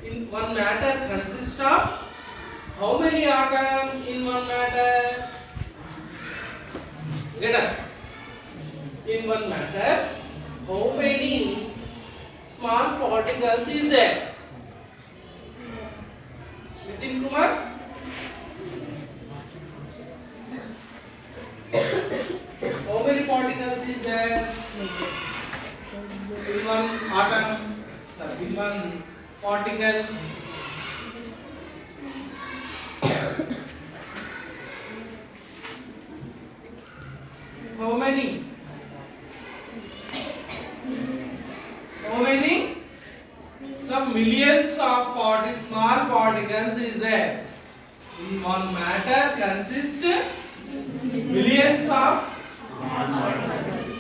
In one matter consists of how many atoms in one matter? Get up. In one matter, how many small particles is there? Nitin Kumar? How many particles is there in one atom? In one particle? How many? How many? Some millions of small particles is there. In one matter consists millions of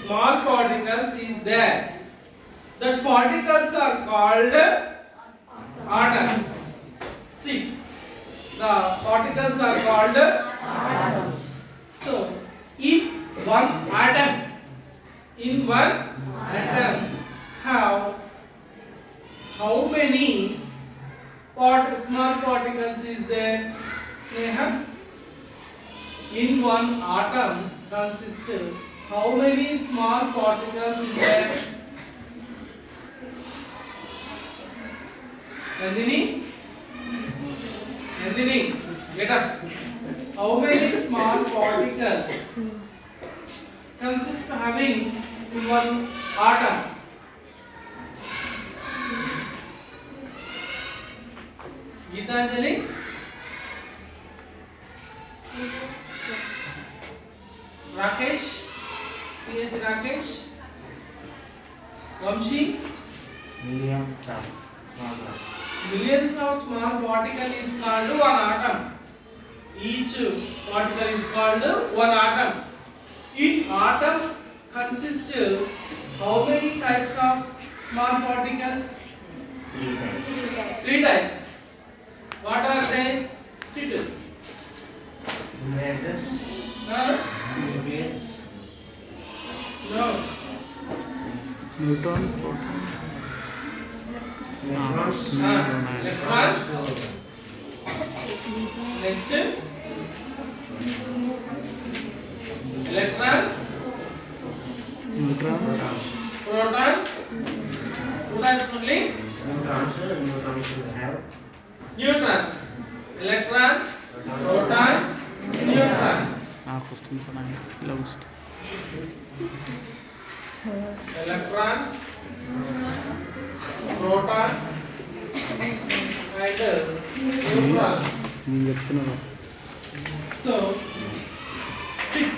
small particles is there. That particles are called atoms. Sit. The particles are called atoms. So, in one atom have how many small particles is there? Sneha? In one atom consists how many small particles is there? Nandini, get up. How many small particles consist having in one atom? Geetanjali? Rakesh? CH Rakesh? Vamshi? Millions of small particles is called one atom. Each particle is called one atom. In atom consists how many types of small particles? Three types. What are they? Sit. No. Neutrons, protons. Electrons. Next. Electrons. Neutrons. Protons. Two types only. Neutrons. Electrons. Protons. Neutrons. వస్తుంది పడాలి ఇలా వస్తుంది Electrons. Protons. And neutrons. నేను చెప్తున్నాను So, sit.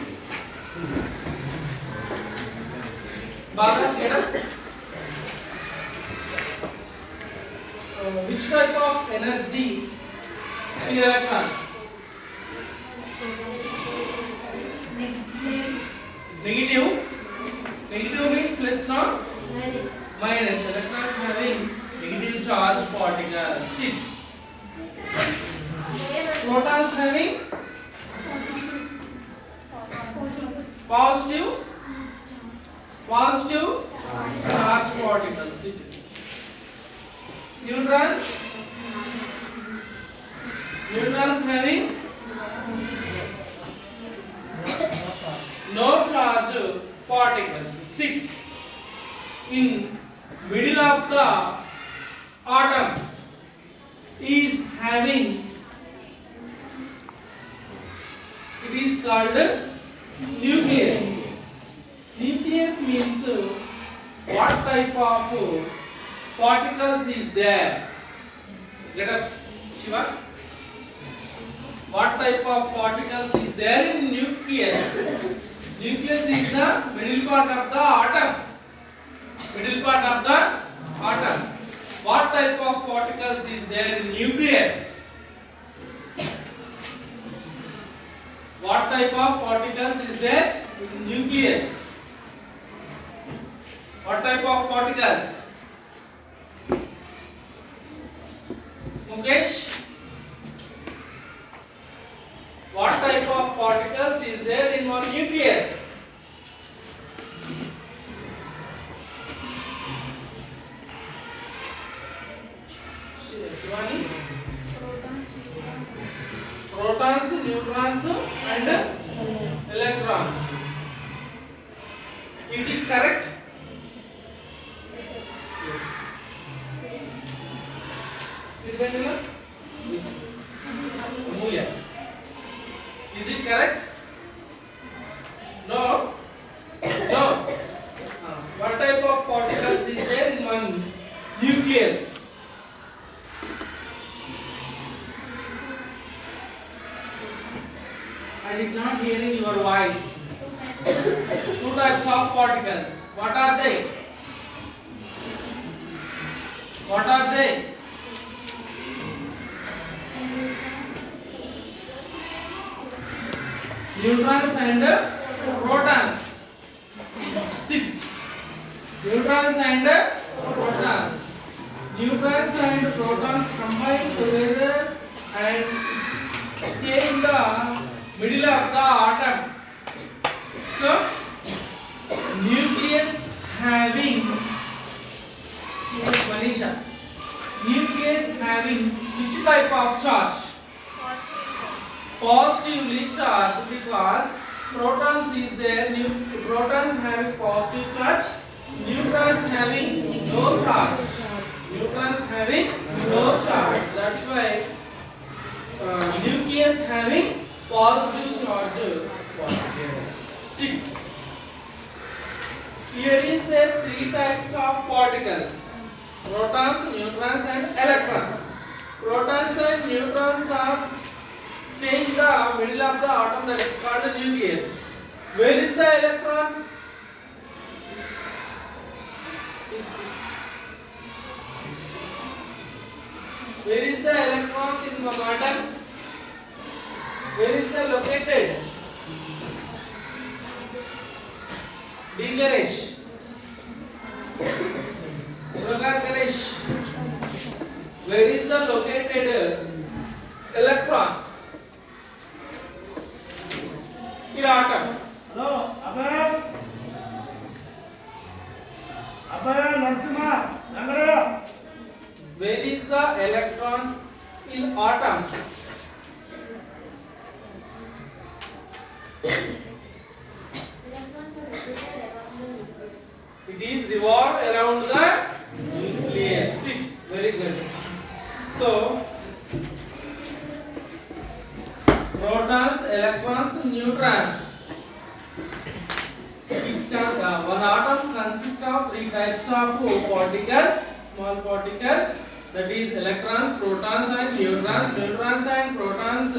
Bharat, get up. Which type of energy in electrons? Negative. Negative means plus, not minus. Electrons having negative charge particles. Sit. Protons having positive charge particles. Sit. Neutrons having no charge particles. Sit. In middle of the atom is having, it is called nucleus. Nucleus means what type of particles is there? Get up, Shiva. What type of particles is there in nucleus? Nucleus is the middle part of the atom. Middle part of the atom. What type of particles is there in nucleus? What type of particles is there in nucleus? What type of particles? Mukesh? What type of particles is there in one nucleus? Is it correct? Yes. Is it correct? Amulya. Is it correct? No. No. What type of particles is there in one nucleus? I did not hear in your voice. Two types of particles. What are they? What are they? Neutrons and protons. Sit. Neutrons and protons. Neutrons and protons combine together and stay in the middle of the atom. So, nucleus having, Manisha, nucleus having which type of charge? Positively charged, because protons is there, protons having positive charge, neutrons having no charge. Neutrons having no charge. That's why nucleus having positive charge. See, here is there three types of particles: protons, neutrons, and electrons. Protons and neutrons are stay in the middle of the atom, that is called the nucleus. Where is the electrons? Where is the electrons in one atom? Where is they located? D. Ganesh. Ganesh. Where is the located electrons? In atom. Hello, Abhay. Abhay, Narasimha, Nangara. Where is the electrons in atoms? It is revolve around the nucleus. Sit. Very good. So, protons, electrons, neutrons. One atom consists of three types of particles, small particles, that is electrons, protons and neutrons. Neutrons and protons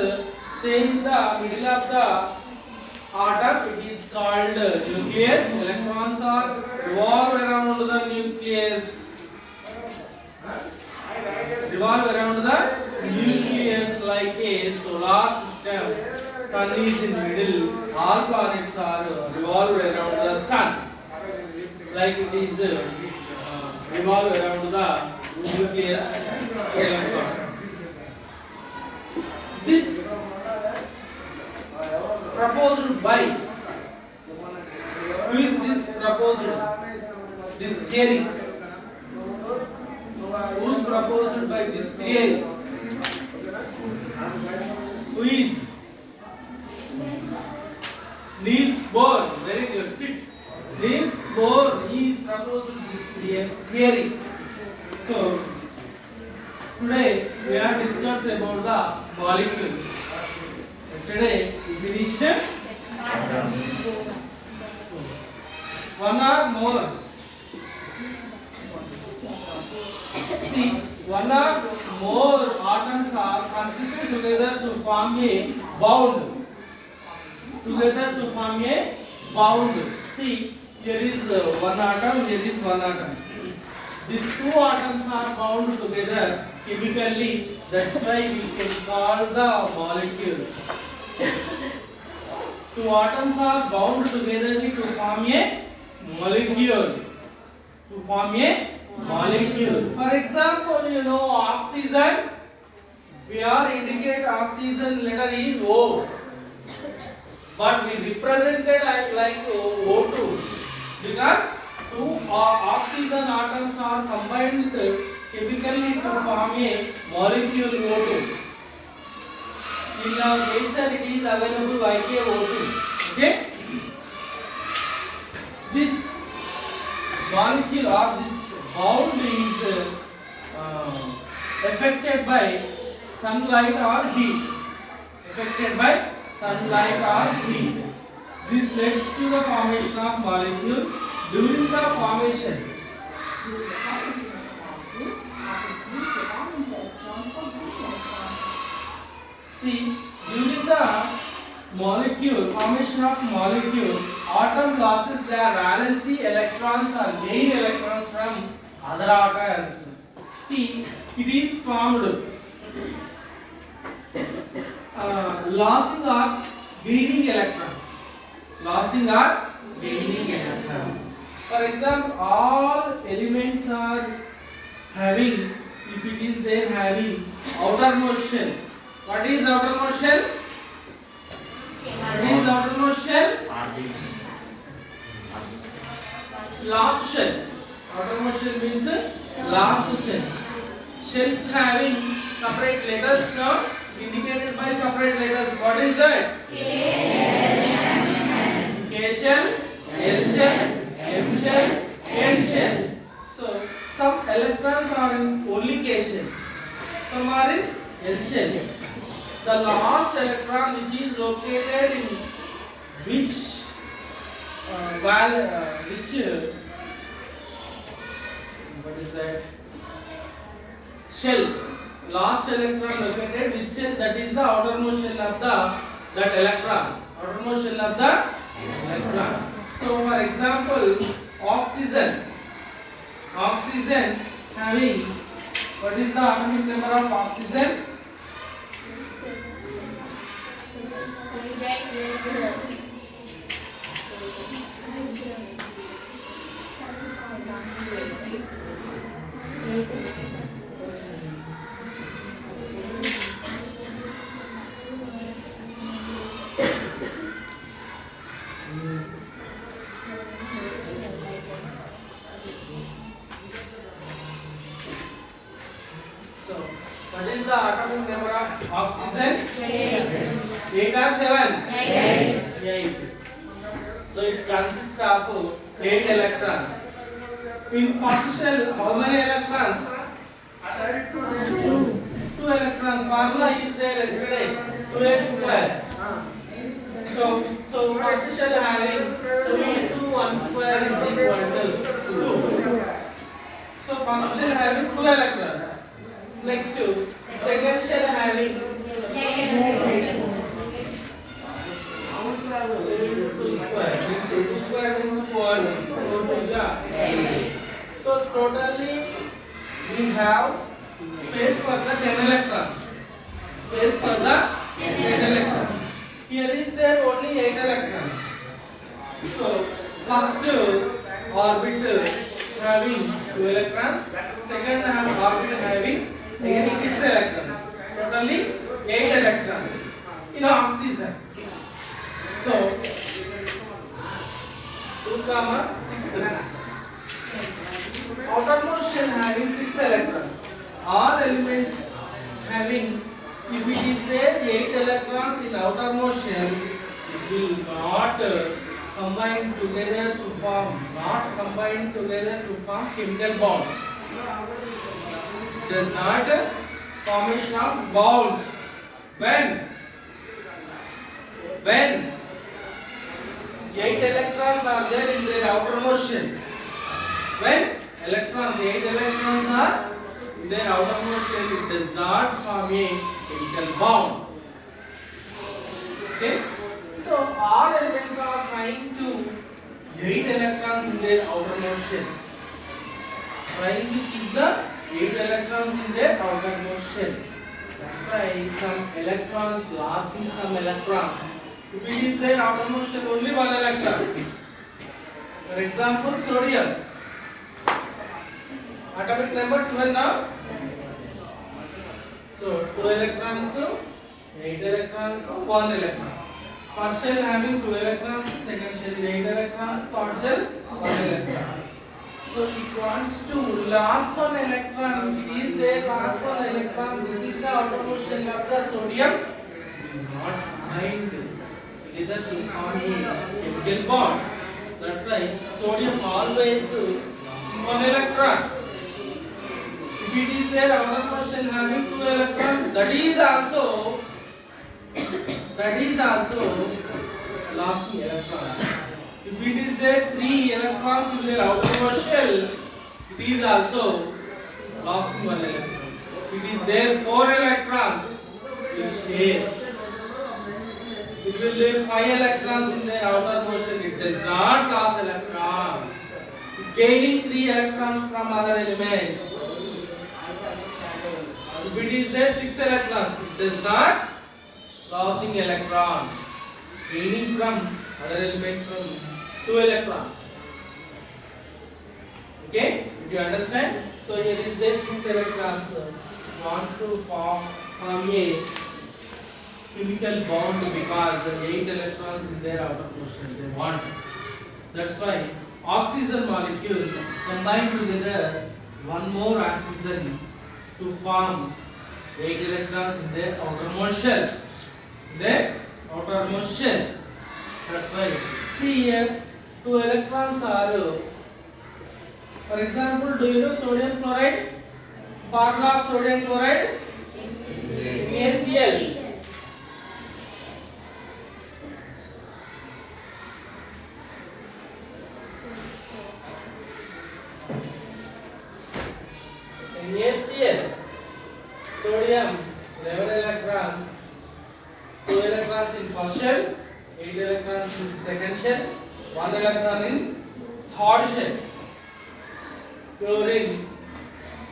stay in the middle of the atom. It is called nucleus. Electrons are revolve around the nucleus. Revolve around the nucleus like a solar system. Sun is in middle. All planets are revolve around the sun. Like it is revolve around the nucleus electrons. This proposed by, who is this proposed? This theory. Who is proposed by this theory? Who is? Niels Bohr. Very good. Sit. Niels Bohr is proposed this theory. So today we are discussed about the molecules. Yesterday we finished one or more. See, one or more atoms are consist together to form a bound. Together to form a bound. See, here is one atom, here is one atom. These two atoms are bound together chemically. That's why we can call the molecules. Two atoms are bound together to form a molecule. To form a molecule. For example, you know oxygen. We are indicate oxygen letter is O. But we represented like O2 because two oxygen atoms are combined chemically to form a molecule O2. In our nature it is available like a O2. Okay? This or this bound is affected by sunlight or heat. Affected by sunlight or heat. This leads to the formation of molecule. During the formation, see, during the formation of molecule, atom loses their valency electrons or gain electrons from other atoms. See, it is formed losing or gaining electrons. Losing or gaining electrons. For example, all elements are having, if it is there having outermost shell. What is outermost shell? What is outermost shell? Last shell. Outermost shell means last shell. Shells having separate letters now indicated by separate letters. What is that? K shell, L shell, M shell, N shell. So some electrons are in only K shell. Some are in L shell. The last electron which is located in which what is that? Shell. Last electron located which shell? That is the outermost shell of that electron. Outermost shell of the electron. So for example, oxygen having, what is the atomic number of oxygen? What is the atomic number of oxygen? 8 or 7? 8. So it consists of 8 electrons. In first shell, how many electrons? 2 electrons. Formula is there yesterday. 2h square. So first shell having 2 into 1 square is equal to 2. So first shell having 2 electrons. Next to second shell having 2 square. 2 square means 4. 4 ja. So totally we have space for the 10 electrons. Space for the 10 electrons. Here is there only 8 electrons. So first orbit having 2 electrons. Second orbit having again 6 electrons. Totally 8 electrons in oxygen. So 2, 6. Outermost shell having 6 electrons. All elements having, if it is there 8 electrons in outermost shell, it will not combine together to form chemical bonds. Does not formation of bonds. When 8 electrons are there in their outermost shell. When 8 electrons are in their outermost shell, it does not form a chemical bond. Okay? So all elements are trying to 8 electrons in their outermost shell. Trying to keep the 8 electrons in their outermost shell. That's why some electrons losing some electrons. If it is their outermost shell, only 1 electron. For example, sodium. Atomic number 12 now. So 2 electrons, 8 electrons, 1 electron. First shell having 2 electrons, second shell 8 electrons, third shell 1 electron. So it wants to last 1 electron. It is there last 1 electron. This is the outermost shell of the sodium. Not find either to form a chemical bond. That's why sodium always one electron. If it is there outermost shell having two electrons, that is also lossing electrons. If it is there three electrons in their outermost shell, it is also lossing one electron. If it is there four electrons, it will share. It will leave 5 electrons in their outermost shell. It does not lose electrons. Gaining 3 electrons from other elements. If it is there 6 electrons, it does not losing electron. Gaining from other elements from 2 electrons. Okay? Did you understand? So here is there 6 electrons. Want to form a chemical bond because 8 electrons in their outermost shell they want. That's why oxygen molecule combine together one more oxygen to form 8 electrons in their outermost shell. That's why see here 2 electrons are, for example, do you know sodium chloride? Formula of sodium chloride? NaCl. NaCl, sodium 11 electrons, 2 electrons in first shell, 8 electrons in second shell, 1 electron in third shell. Chlorine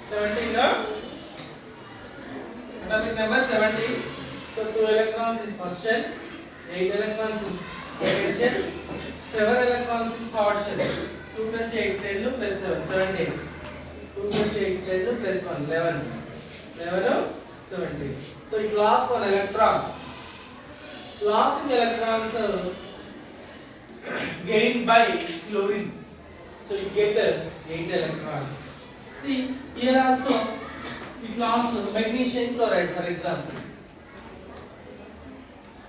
17, no? Atomic number 17. So 2 electrons in first shell, 8 electrons in second shell, 7 electrons in third shell. 2 plus 8, 10 plus 7, 17. 2 plus 8, 10 plus 1, 11. 11, 17. So it lost 1 electron. Lossing electrons are gained by chlorine. So you get 8 electrons. See, here also it lost magnesium chloride, for example.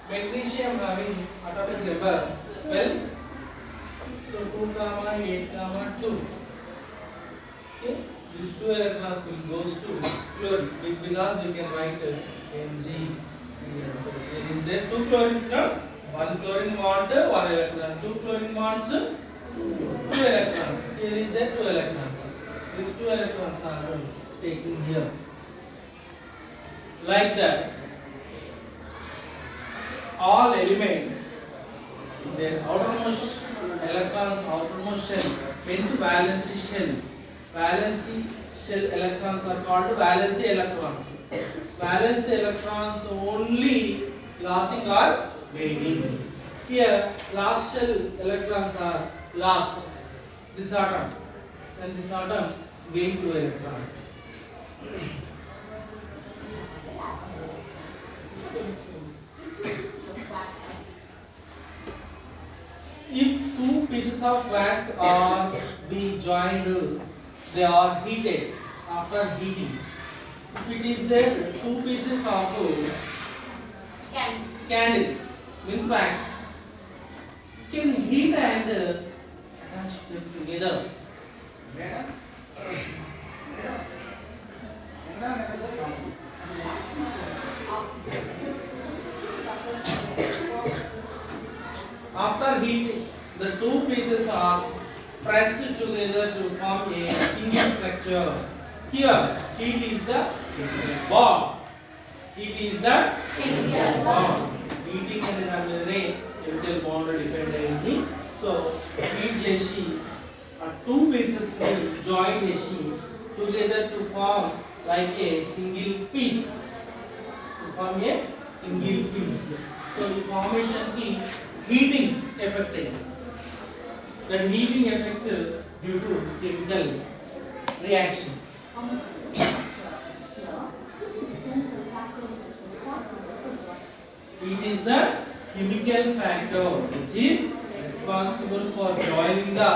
Magnesium having atomic number 12. So 2, 8, 2. Okay. These 2 electrons will goes to chlorine because we can write Mg. Is there 2 chlorines now? 1 chlorine bond, 1 electron. 2 chlorine bonds, 2 electrons. Here is there 2 electrons. These 2 electrons are taken here. Like that, all elements, their outermost electrons, outermost shell means valency shell. Valency shell electrons are called valency electrons. Valency electrons only lossing or gaining. Here, last shell electrons are lost. This atom and this atom gain 2 electrons. If 2 pieces of wax are be joined, they are heated. After heating, if it is there 2 pieces of candle means wax can heat and attach them together. After heating, the 2 pieces are pressed together to form a single structure. Here, heat is the bond. Heat is the bond. Heating and chemical bond dependent. So, heat leshi, 2 pieces join leshi together to form like a single piece. To form a single piece. So, the formation is heating effect. That heating effect due to chemical reaction. It is the chemical factor which is responsible for joining the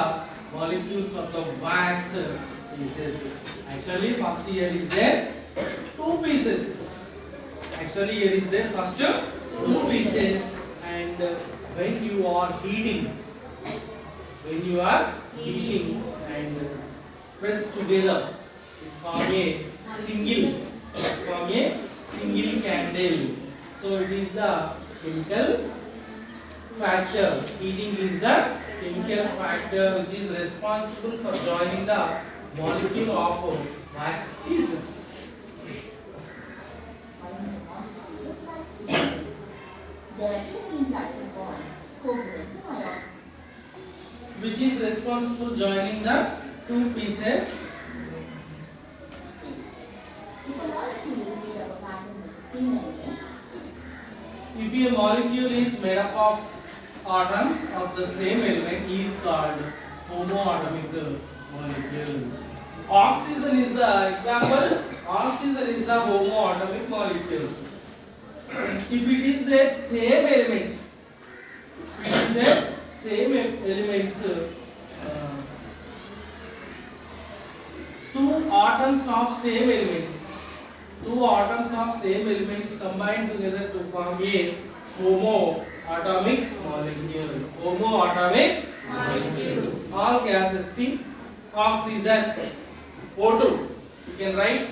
molecules of the wax pieces. Actually, first here is there 2 pieces. Actually, here is there first 2 pieces, and when you are heating and pressed together, it form a single candle. So it is the chemical factor. Heating is the chemical factor which is responsible for joining the molecule of wax pieces. There are two main types of bonds, covalent and ionic. Which is responsible joining the two pieces. If a molecule is made up of atoms of the same element, If a molecule is made up of atoms of the same element, he is called homoatomic molecule. Oxygen is the example. Oxygen is the homoatomic molecule. If it is the same element, two atoms of same elements combine together to form a homoatomic molecule. All gases, see, oxygen, O2, you can write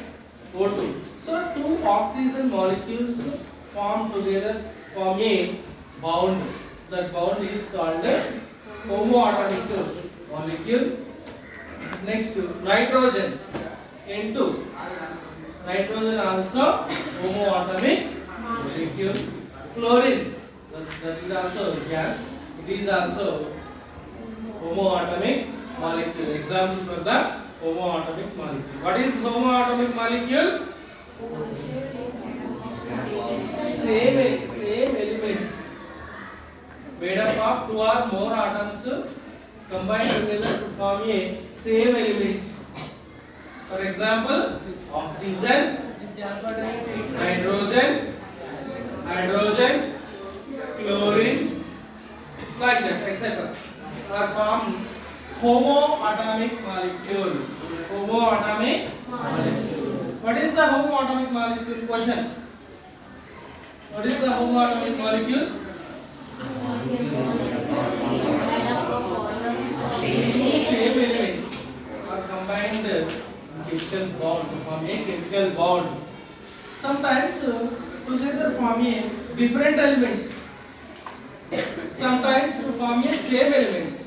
O2. So two oxygen molecules form together form a bond. That bond is called homoatomic molecule. Next, nitrogen, N2. Nitrogen also homoatomic molecule. Chlorine, that is also gas. It is also homoatomic molecule. Example for the homoatomic molecule. What is homoatomic molecule? Same elements made up of two or more atoms combined together to form a same elements. For example, oxygen, hydrogen, chlorine, like that, etc. are formed homoatomic molecule. What is the homoatomic molecule? Question. What is the homoatomic molecule? Same elements are combined in chemical bond to form a chemical bond. Sometimes together form a different elements. Sometimes to form a same elements.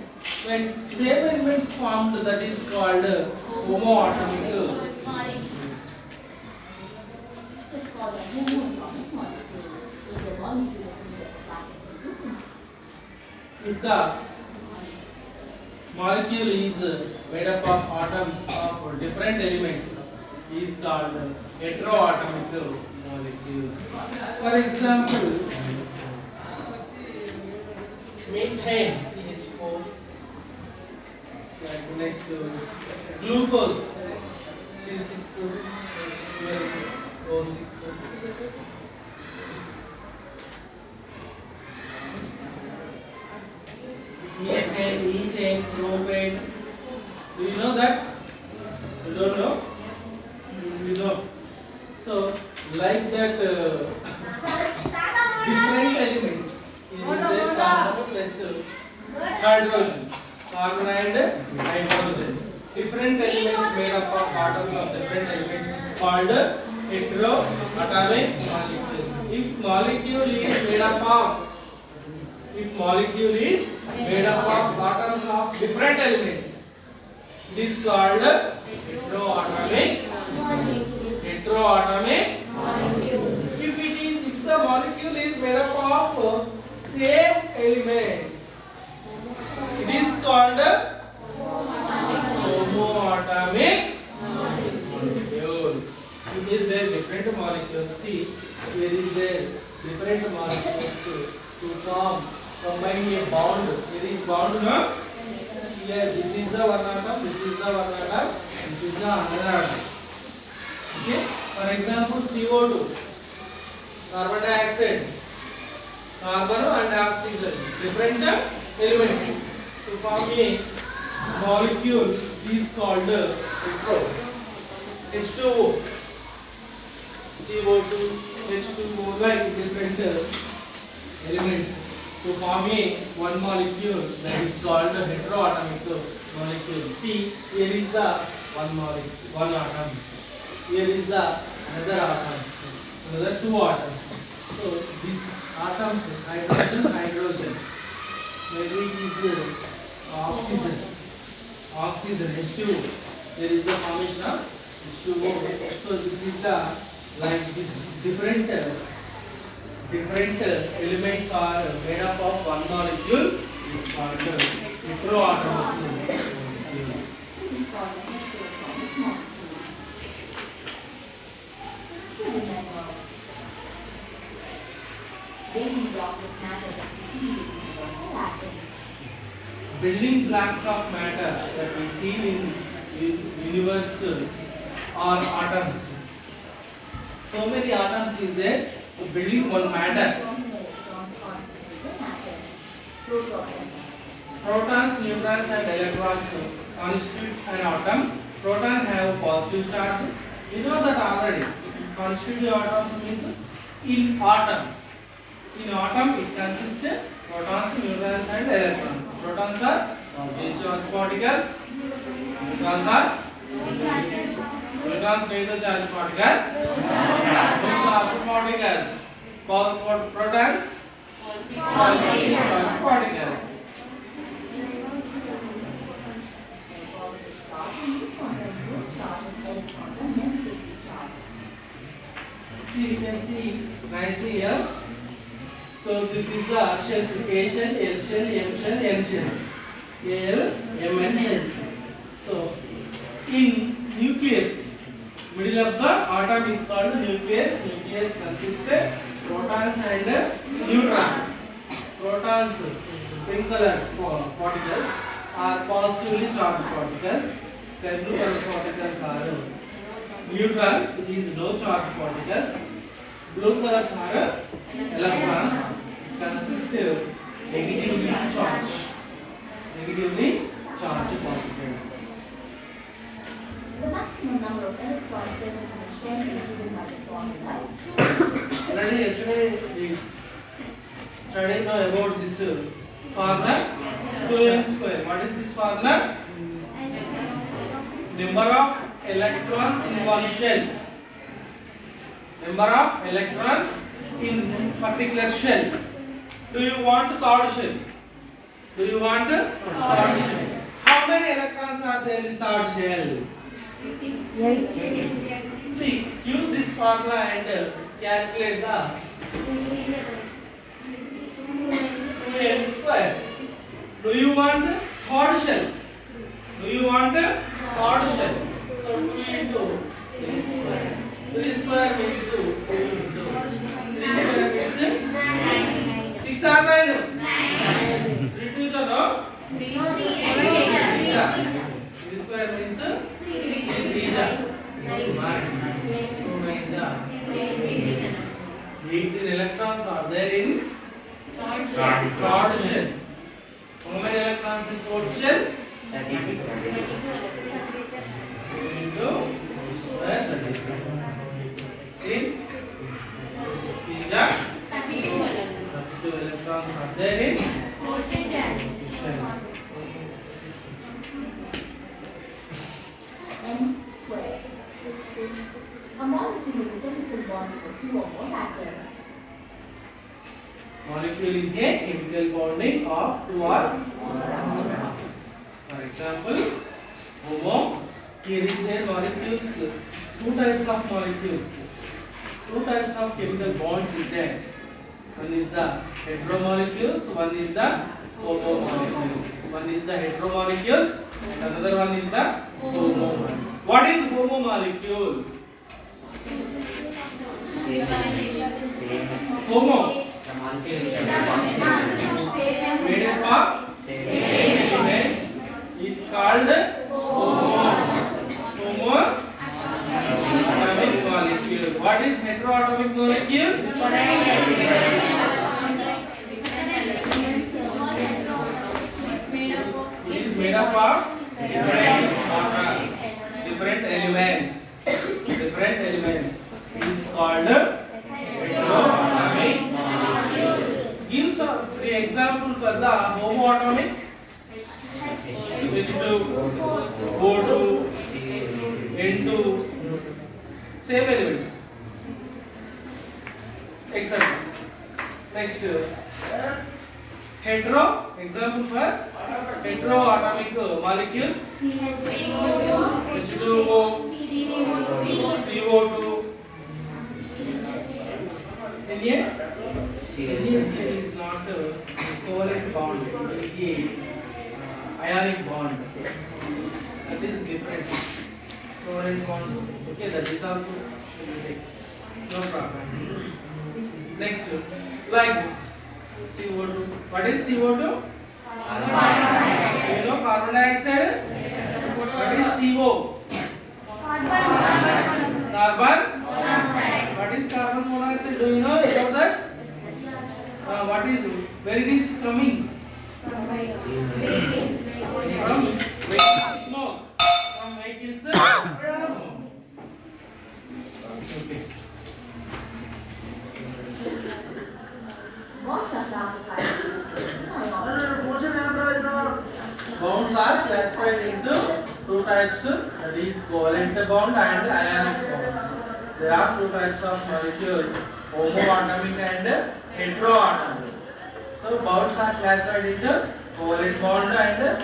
When same elements formed, that is called homoatomic. it is called a homoatomic molecule. If the molecule is made up of atoms of different If the molecule is made up of atoms of different elements, is called heteroatomic molecules. For example, methane, CH4. Like next, glucose, C6, O6. Methane, propane. Do you know that? You don't know? You know. So, like that, different elements. Here is there carbon plus hydrogen. Carbon and hydrogen. Different elements made up of atoms of different elements is called heteroatomic molecules. If molecule is made up of atoms of different elements, it is called heteroatomic If the molecule is made up of same elements, it is called homoatomic molecule. It is there different molecules. See, here is there different molecules to form combine a bond. Here is bond, no? Here this is the one atom, this is the one atom, this is the another atom. Okay. For example, CO2, carbon dioxide, carbon and oxygen, different elements to form a molecule is called hetero. H2O, CO2, H2O, like different elements to form a one molecule, that is called heteroatomic molecule. See, here is the one molecule, one atom. Here is the another atoms, another two atoms. So these atoms, hydrogen, maybe it is oxygen, H2O. There is the formation of H2O. So this is the like this different elements are made up of one molecule. Is called heteroatomic molecules. This is called a heteroatomic molecule. Still remember, building blocks of matter that we see in the universal atoms. Building blocks of matter that we see in universe are atoms. So many atoms is there to building one matter. Protons, neutrons and electrons constitute an atom. Proton have positive charge. You know that already. Constitutive atoms means in atom. In atom it consists of protons, neutrons and electrons. Protons are positive charge particles. Neutrons are negative charge particles. Particles. Protons positive charge particles. See, you can see nicely here. So this is the shells, A shell, L shell, M shell, N shell. L, M, N shells. So in nucleus, middle of the atom is called nucleus. Nucleus consists of protons and neutrons. Protons, pink color particles, are positively charged particles. Sky blue color particles are neutrons, it is low charged particles. Blue colors are electrons, consist of negatively charged particles. The maximum number of electrons present in the shell is given by the formula. Already yesterday we studied about this formula 2n square. What is this formula? Number of electrons in one shell. Number of electrons in particular shell. Do you want third shell? Do you want third shell? How many electrons are there in third shell? See, use this formula and calculate the 2n square. Do you want third shell? Do you want third shell? So 2 into 3 square. 3 square means 2 into 3 square means 6 or 9? 3 to the no? 3 square means 3 18 electrons are there in third shell. How many electrons in fourth shell? 32 into square 32. In pizza 32 electrons are there in fourth shell. N square. A molecule is a chemical bond with two or more atoms. Molecule is a chemical bonding of two or more atoms. For example, HOMO. Here is a molecules. Two types of molecules. Two types of chemical bonds is there. One is the heteromolecules. One is the homomolecules. One is the heteromolecules. Another one is the homo. What is homomolecule? Homo. Made up of elements. It's called homoatomic molecule. What is heteroatomic molecule? It is made up of different elements. Different elements. It is called heteroatomic molecules. Give some 3 examples for the homoatomic. H2, O2, N2, same elements, etc. Next, hetero, example for heteroatomic molecules, H2O, CO2, NaCl is not a covalent bond, it is a ionic bond. That is different. Covalent bonds, okay, that is also no problem. Next, like this, CO2. What is CO2? You know carbon dioxide? What is CO? Carbon? What is carbon monoxide? Do you know about that? What is, where it is coming? From vehicles smoke. From vehicles smoke. Okay. Bonds are classified as Bonds are classified into two types, that is covalent bond and ionic bonds. There are two types of molecules, homoatomic and heteroatomic. So bonds are classified into covalent bond and